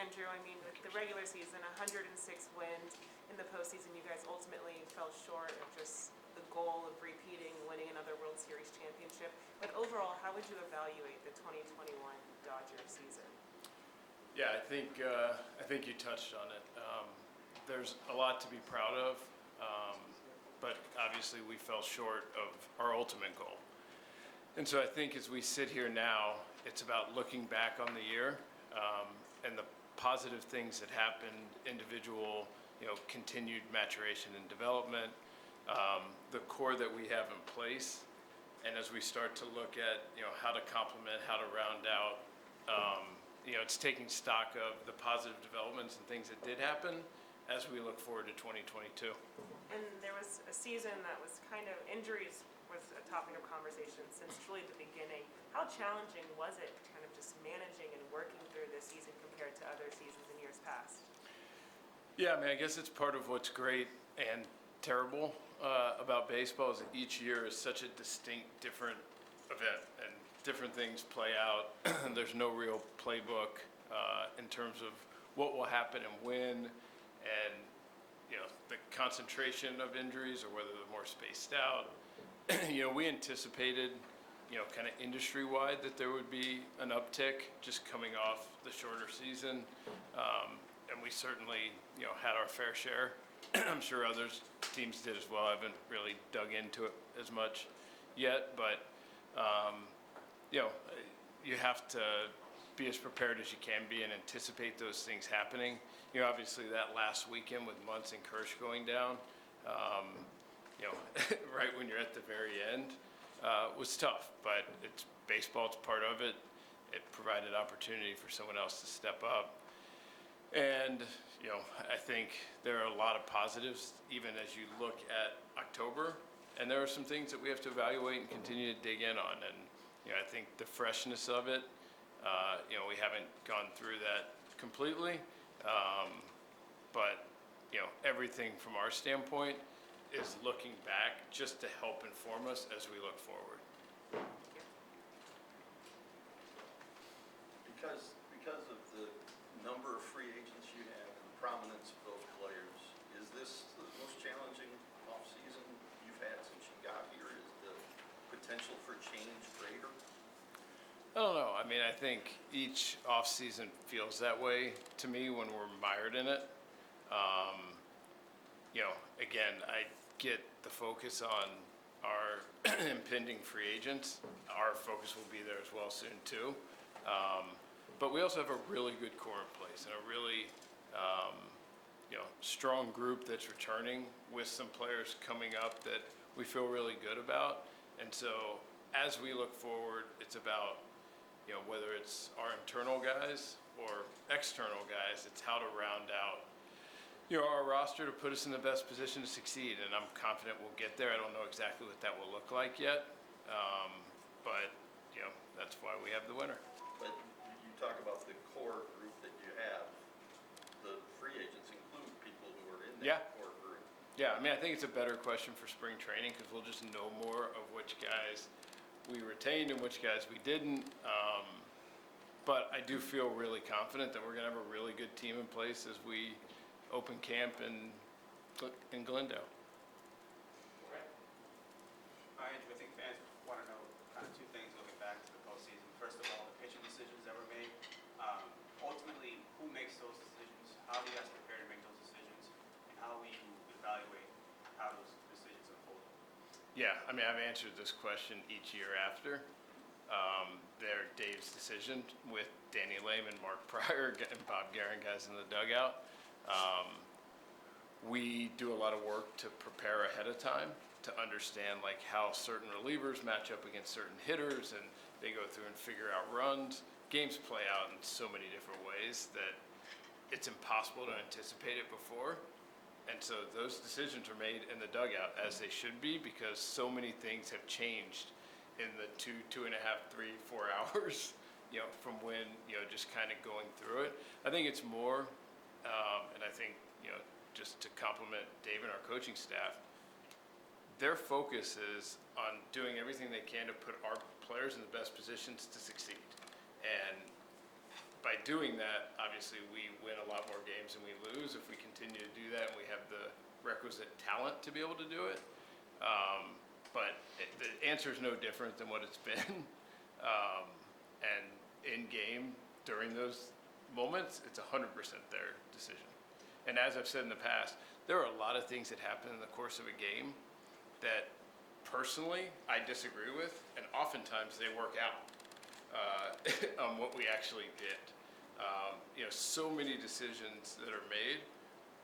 Andrew, I mean, with the regular season, 106 wins. In the postseason, you guys ultimately fell short of just the goal of repeating, winning another World Series championship. But overall, how would you evaluate the 2021 Dodgers season? Yeah, I think you touched on it. There's a lot to be proud of, but obviously we fell short of our ultimate goal. And so I think as we sit here now, it's about looking back on the year and the positive things that happened, individual, continued maturation and development, the core that we have in place, and as we start to look at how to complement, how to round out, it's taking stock of the positive developments and things that did happen as we look forward to 2022. And there was a season that was kind of injuries was a topic of conversation since really the beginning. How challenging was it kind of just managing and working through this season compared to other seasons in years past? Yeah, I mean, I guess it's part of what's great and terrible about baseball is that each year is such a distinct, different event, and different things play out. There's no real playbook in terms of what will happen and when, and the concentration of injuries or whether they're more spaced out. We anticipated, kind of industry-wide that there would be an uptick just coming off the shorter season, and we certainly, had our fair share. I'm sure others teams did as well. I haven't really dug into it as much yet, but you have to be as prepared as you can be and anticipate those things happening. Obviously that last weekend with Muntz and Kirsch going down, right when you're at the very end, was tough, but it's baseball, it's part of it. It provided opportunity for someone else to step up. And, I think there are a lot of positives even as you look at October, and there are some things that we have to evaluate and continue to dig in on. And, I think the freshness of it, we haven't gone through that completely, but, everything from our standpoint is looking back just to help inform us as we look forward. Because of the number of free agents you have and the prominence of those players, is this the most challenging offseason you've had since you got here? Is the potential for change greater? I don't know. I mean, I think each offseason feels that way to me when we're mired in it. Again, I get the focus on our impending free agents. Our focus will be there as well soon too. But we also have a really good core in place and a really strong group that's returning with some players coming up that we feel really good about. And so as we look forward, it's about whether it's our internal guys or external guys, it's how to round out our roster to put us in the best position to succeed, and I'm confident we'll get there. I don't know exactly what that will look like yet, but that's why we have the winner. But you talk about the core group that you have. The free agents include people who are in that core group. Yeah, I mean, I think it's a better question for spring training because we'll just know more of which guys we retained and which guys we didn't. But I do feel really confident that we're going to have a really good team in place as we open camp in Glendale. Right. Andrew, I think fans want to know kind of two things looking back to the postseason. First of all, the pitching decisions that were made. Ultimately, who makes those decisions? How do you guys prepare to make those decisions? And how will you evaluate how those decisions unfold? Yeah, I mean, I've answered this question each year after. They're Dave's decision with Danny Lehman, Mark Pryor, and Bob Guerin, guys in the dugout. We do a lot of work to prepare ahead of time to understand how certain relievers match up against certain hitters, and they go through and figure out runs. Games play out in so many different ways that it's impossible to anticipate it before. And so those decisions are made in the dugout as they should be because so many things have changed in the 2.5, 3, 4 hours, from when, just kind of going through it. I think it's more, and I think, just to compliment Dave and our coaching staff, their focus is on doing everything they can to put our players in the best positions to succeed. And by doing that, obviously, we win a lot more games than we lose if we continue to do that and we have the requisite talent to be able to do it. But the answer is no different than what it's been. And in game, during those moments, it's 100% their decision. And as I've said in the past, there are a lot of things that happen in the course of a game that personally I disagree with, and oftentimes they work out on what we actually did. So many decisions that are made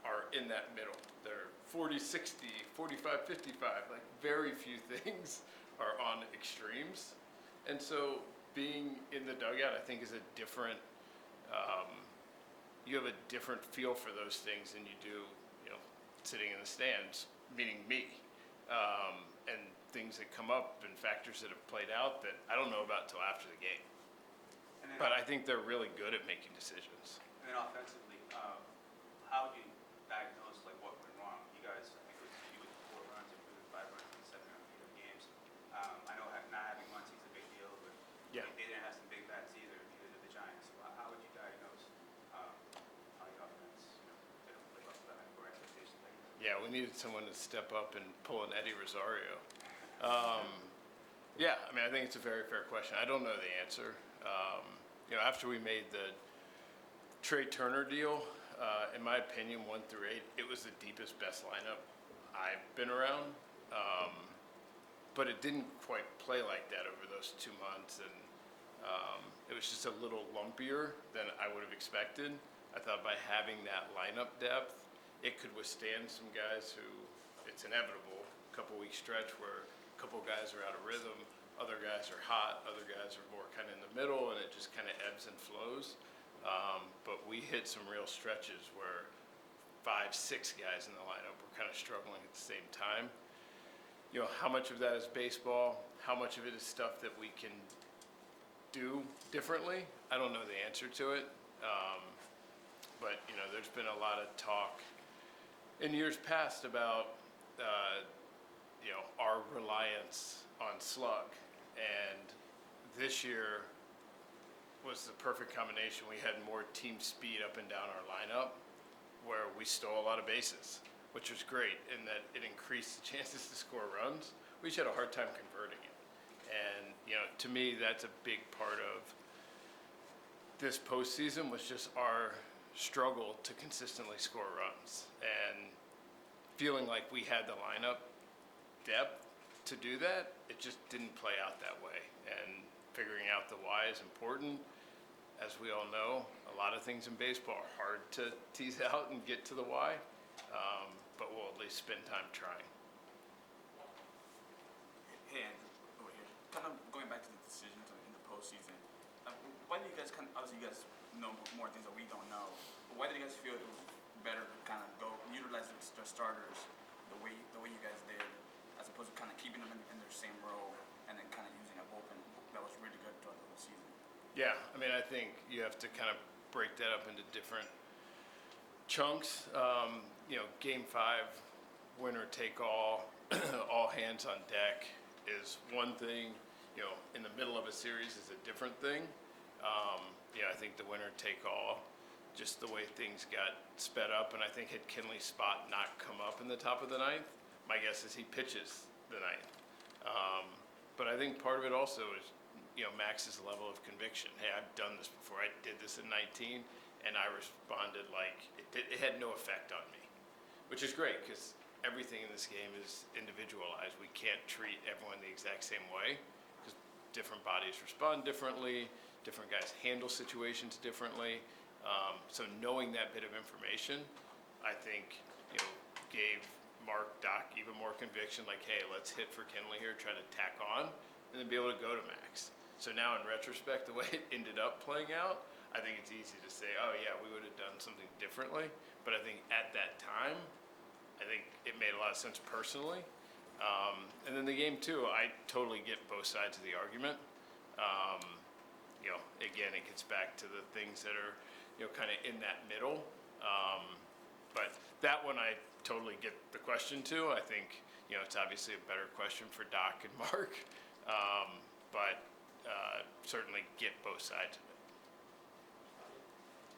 are in that middle. They're 40, 60, 45, 55. Like very few things are on extremes. And so being in the dugout, I think, is a different, you have a different feel for those things than you do, sitting in the stands, meaning me. And things that come up and factors that have played out that I don't know about till after the game. But I think they're really good at making decisions. And then offensively, how would you diagnose like what went wrong? You guys, I think it was you with 4 runs, and with 5 runs in 7 or 8 games. I know not having Muncy is a big deal, but Yeah. they didn't have some big bats either. Neither did the Giants. So how would you diagnose how your offense didn't live up to that or expectations? Yeah, we needed someone to step up and pull an Eddie Rosario. Yeah, I mean, I think it's a very fair question. I don't know the answer. After we made the Trey Turner deal, in my opinion, 1 through 8, it was the deepest, best lineup I've been around. But it didn't quite play like that over those 2 months, and it was just a little lumpier than I would have expected. I thought by having that lineup depth, it could withstand some guys who, it's inevitable, a couple-week stretch where a couple guys are out of rhythm, other guys are hot, other guys are more kind of in the middle, and it just kind of ebbs and flows. But we hit some real stretches where 5, 6 guys in the lineup were kind of struggling at the same time. How much of that is baseball? How much of it is stuff that we can do differently? I don't know the answer to it. But, there's been a lot of talk in years past about, our reliance on slug. And this year was the perfect combination. We had more team speed up and down our lineup where we stole a lot of bases, which was great in that it increased the chances to score runs. We just had a hard time converting it. And, to me, that's a big part of this postseason was just our struggle to consistently score runs. And feeling like we had the lineup depth to do that, it just didn't play out that way. And figuring out the why is important. As we all know, a lot of things in baseball are hard to tease out and get to the why, but we'll at least spend time trying. Hey, Andrew, over here. Kind of going back to the decisions in the postseason. Why do you guys obviously you guys know more things that we don't know, but why did you guys feel it was better to kind of go utilize the starters the way you guys did, as opposed to kind of keeping them in their same role and then kind of using a bullpen that was really good throughout the whole season? Yeah, I mean, I think you have to kind of break that up into different chunks. Game 5, winner take all, all hands on deck is one thing. In the middle of a series is a different thing. I think the winner take all, just the way things got sped up, and I think had Kinley's spot not come up in the top of the 9th, my guess is he pitches the 9th. But I think part of it also is, Max's level of conviction. Hey, I've done this before. I did this in 19, and I responded like it had no effect on me, which is great because everything in this game is individualized. We can't treat everyone the exact same way because different bodies respond differently, different guys handle situations differently. So knowing that bit of information, I think, gave Mark, Doc even more conviction, like, hey, let's hit for Kinley here, try to tack on, and then be able to go to Max. So now in retrospect, the way it ended up playing out, I think it's easy to say, oh yeah, we would have done something differently. But I think at that time, I think it made a lot of sense personally. And then the game 2, I totally get both sides of the argument. Again, it gets back to the things that are, kind of in that middle. But that one I totally get the question to. I think, it's obviously a better question for Doc and Mark. But certainly get both sides of it.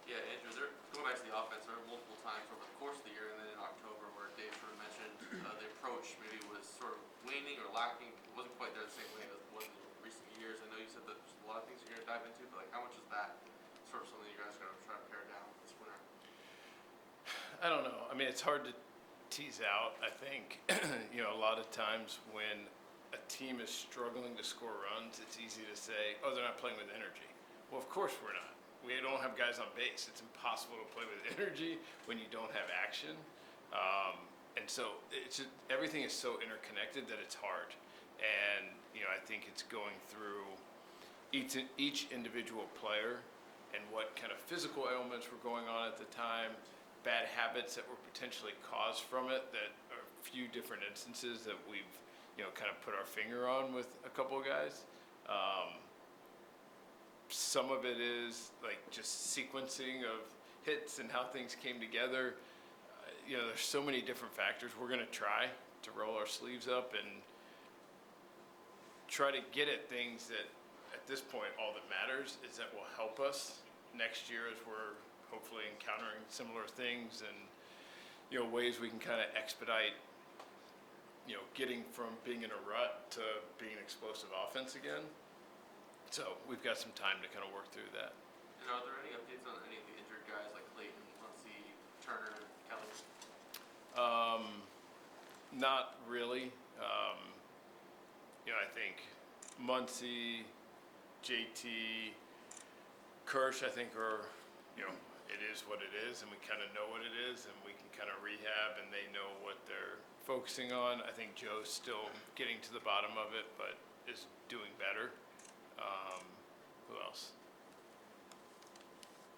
Yeah, Andrew, going back to the offense, there were multiple times over the course of the year and then in October where Dave sort of mentioned the approach maybe was sort of waning or lacking. It wasn't quite there the same way as it was in recent years. I know you said that there's a lot of things you're going to dive into, but like how much is that sort of something you guys are going to try to pare down this winter? I don't know. I mean, it's hard to tease out. I think, a lot of times when a team is struggling to score runs, it's easy to say, oh, they're not playing with energy. Well, of course we're not. We don't have guys on base. It's impossible to play with energy when you don't have action. And so everything is so interconnected that it's hard. And, I think it's going through each individual player and what kind of physical ailments were going on at the time, bad habits that were potentially caused from it, that are a few different instances that we've, kind of put our finger on with a couple of guys. Some of it is like just sequencing of hits and how things came together. There's so many different factors. We're going to try to roll our sleeves up and try to get at things that, at this point, all that matters is that will help us next year as we're hopefully encountering similar things and, ways we can kind of expedite, getting from being in a rut to being an explosive offense again. So we've got some time to kind of work through that. And are there any updates on any of the injured guys like Clayton, Muncy, Turner, and Kelly? Not really. I think Muncy, JT, Kirsch, I think are, it is what it is, and we kind of know what it is, and we can kind of rehab, and they know what they're focusing on. I think Joe's still getting to the bottom of it, but is doing better. Who else?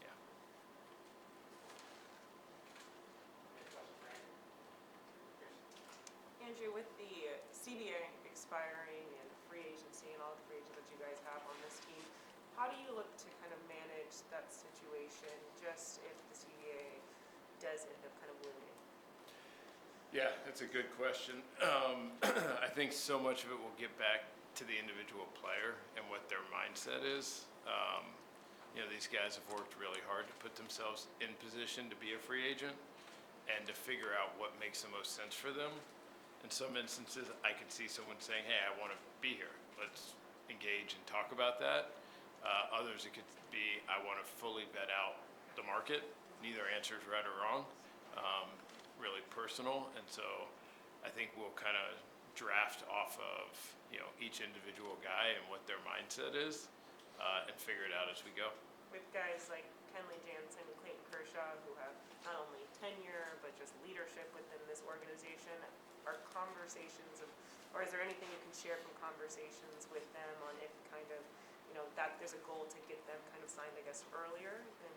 Yeah. Andrew, with the CBA expiring and free agency and all the free agents that you guys have on this team, how do you look to kind of manage that situation just if the CBA does end up kind of looming? Yeah, that's a good question. I think so much of it will get back to the individual player and what their mindset is. These guys have worked really hard to put themselves in position to be a free agent and to figure out what makes the most sense for them. In some instances, I could see someone saying, hey, I want to be here. Let's engage and talk about that. Others, it could be, I want to fully vet out the market. Neither answer is right or wrong. Really personal. And so I think we'll kind of draft off of, each individual guy and what their mindset is and figure it out as we go. With guys like Kenley Jansen and Clayton Kershaw, who have not only tenure, but just leadership within this organization, are conversations of, or is there anything you can share from conversations with them on if kind of, that there's a goal to get them kind of signed, I guess, earlier? And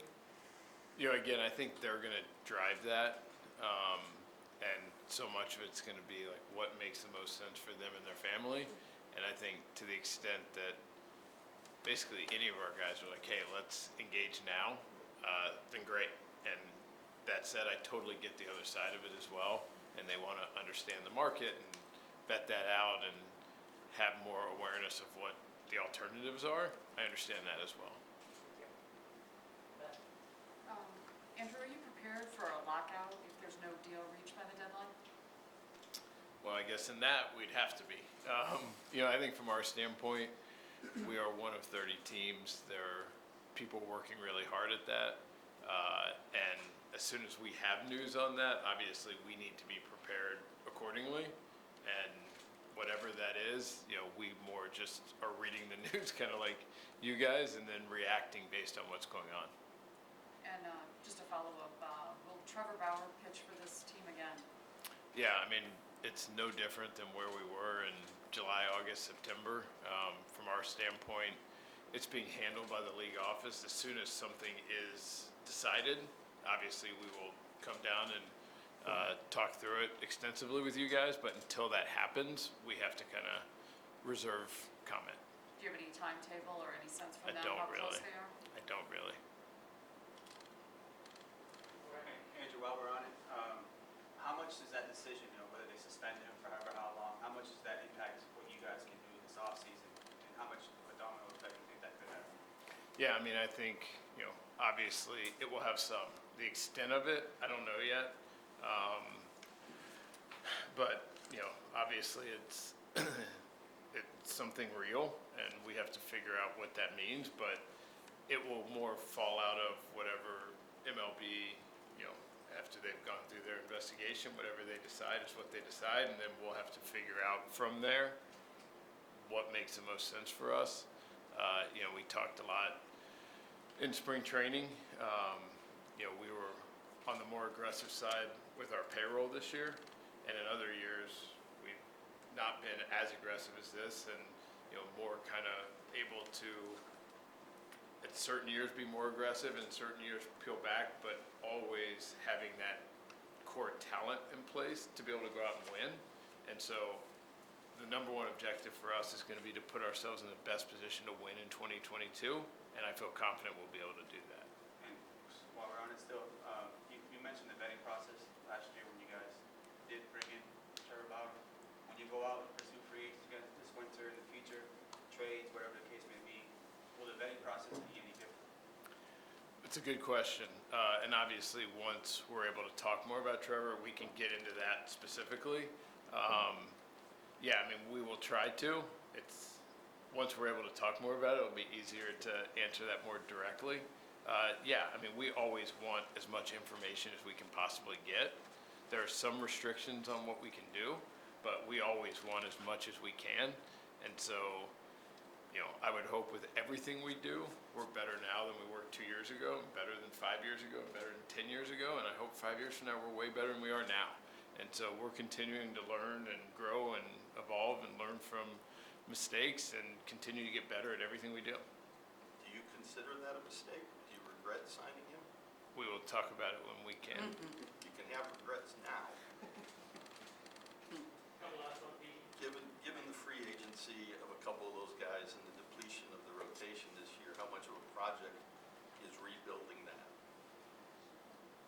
Again, I think they're going to drive that. And so much of it's going to be like what makes the most sense for them and their family. And I think to the extent that basically any of our guys are like, hey, let's engage now, then great. And that said, I totally get the other side of it as well. And they want to understand the market and vet that out and have more awareness of what the alternatives are. I understand that as well. Andrew, are you prepared for a lockout if there's no deal reached by the deadline? Well, I guess in that we'd have to be. I think from our standpoint, we are one of 30 teams. There are people working really hard at that. And as soon as we have news on that, obviously we need to be prepared accordingly. And whatever that is, we more just are reading the news kind of like you guys and then reacting based on what's going on. And just a follow-up, will Trevor Bauer pitch for this team again? Yeah, I mean, it's no different than where we were in July, August, September. From our standpoint, it's being handled by the league office. As soon as something is decided, obviously we will come down and talk through it extensively with you guys, but until that happens, we have to kind of reserve comment. Do you have any timetable or any sense from I them don't how close really. they are? I don't really. Andrew, while we're on it, how much does that decision, whether they suspend him for however how long, how much does that impact what you guys can do this offseason? And how much of a domino effect do you think that could have? Yeah, I mean, I think, obviously it will have some. The extent of it, I don't know yet. But, obviously it's, it's something real and we have to figure out what that means, but it will more fall out of whatever MLB, after they've gone through their investigation, whatever they decide is what they decide, and then we'll have to figure out from there what makes the most sense for us. We talked a lot in spring training. We were on the more aggressive side with our payroll this year, and in other years, we've not been as aggressive as this, and, more kind of able to, at certain years, be more aggressive, and certain years peel back, but always having that core talent in place to be able to go out and win. And so the number one objective for us is going to be to put ourselves in the best position to win in 2022, and I feel confident we'll be able to do that. And while we're on it still, you mentioned the vetting process last year when you guys did bring in Trevor Bauer. When you go out and pursue free agents again this winter, in the future, trades, whatever the case may be, will the vetting process be any different? It's a good question. And obviously, once we're able to talk more about Trevor, we can get into that specifically. Yeah, I mean, we will try to. Once we're able to talk more about it, it'll be easier to answer that more directly. Yeah, I mean, we always want as much information as we can possibly get. There are some restrictions on what we can do, but we always want as much as we can. And so, I would hope with everything we do, we're better now than we were 2 years ago, better than 5 years ago, better than 10 years ago, and I hope 5 years from now we're way better than we are now. And so we're continuing to learn and grow and evolve and learn from mistakes and continue to get better at everything we do. Do you consider that a mistake? Do you regret signing him? We will talk about it when we can. You can have regrets now. Given the free agency of a couple of those guys and the depletion of the rotation this year, how much of a project is rebuilding that,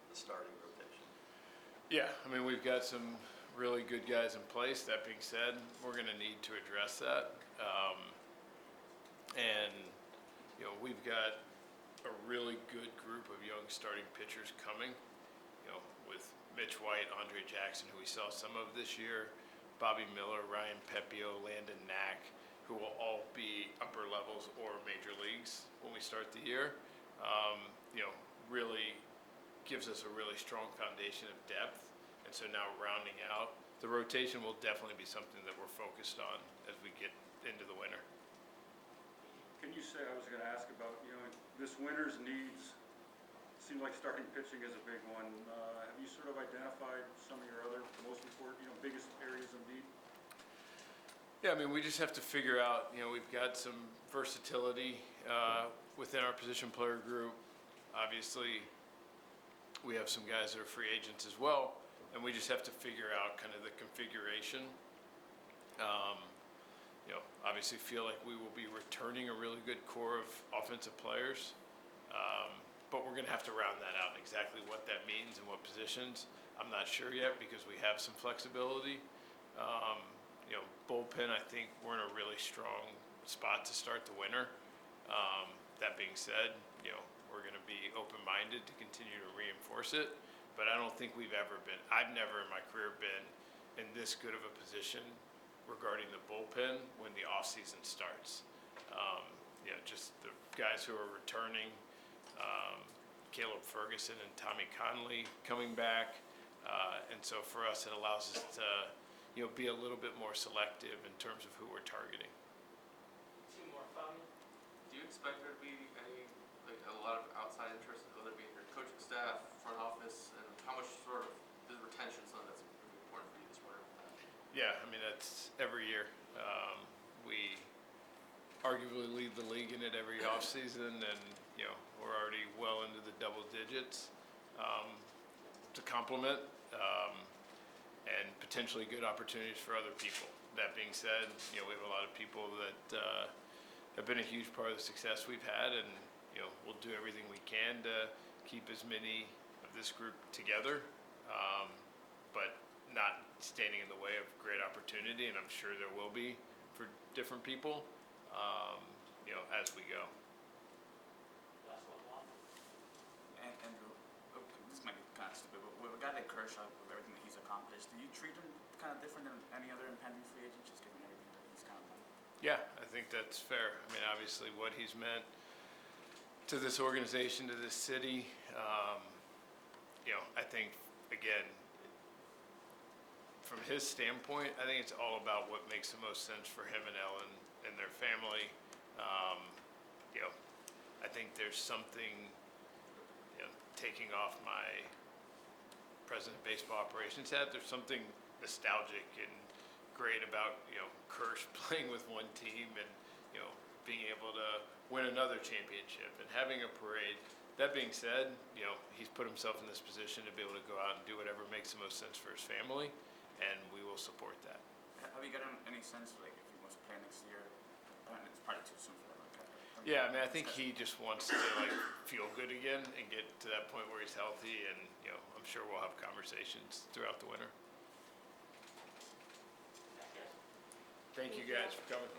the starting rotation? Yeah, I mean, we've got some really good guys in place. That being said, we're going to need to address that. And, we've got a really good group of young starting pitchers coming, with Mitch White, Andre Jackson, who we saw some of this year, Bobby Miller, Ryan Pepio, Landon Knack, who will all be upper levels or major leagues when we start the year. Really gives us a really strong foundation of depth. And so now rounding out, the rotation will definitely be something that we're focused on as we get into the winter. Can you say, I was going to ask about, this winter's needs, seems like starting pitching is a big one. Have you sort of identified some of your other most important, biggest areas of need? Yeah, I mean, we just have to figure out, we've got some versatility within our position player group. Obviously, we have some guys that are free agents as well, and we just have to figure out kind of the configuration. Obviously feel like we will be returning a really good core of offensive players, but we're going to have to round that out. Exactly what that means and what positions, I'm not sure yet because we have some flexibility. Bullpen, I think we're in a really strong spot to start the winter. That being said, we're going to be open-minded to continue to reinforce it, but I don't think I've never in my career been in this good of a position regarding the bullpen when the off-season starts. Just the guys who are returning, Caleb Ferguson and Tommy Conley coming back, and so for us it allows us to be a little bit more selective in terms of who we're targeting. Two more, Fabi. Do you expect there to be a lot of outside interest, whether it be in your coaching staff, front office, and how much sort of is retention something that's really important for you this winter? Yeah, I mean, that's every year. We arguably lead the league in it every offseason, and we're already well into the double digits. To complement and potentially good opportunities for other people. That being said, we have a lot of people that have been a huge part of the success we've had, and we'll do everything we can to keep as many of this group together, but not standing in the way of great opportunity, and I'm sure there will be for different people, as we go. pressure of everything that he's accomplished. Do you treat him kind of different than any other impending free agent, just given everything that he's kind of done? Yeah, I think that's fair. I mean, obviously, what he's meant to this organization, to this city, I think, again, from his standpoint, I think it's all about what makes the most sense for him and Ellen and their family. I think there's something, taking off my president of baseball operations hat, there's something nostalgic and great about, Kirsch playing with one team and, being able to win another championship and having a parade. That being said, he's put himself in this position to be able to go out and do whatever makes the most sense for his family, and we will support that. Have you gotten any sense, like, if he wants to play next year? I mean, it's probably too soon for that. Yeah, I mean, I think he just wants to feel good again and get to that point where he's healthy, and I'm sure we'll have conversations throughout the winter. Thank you guys for coming.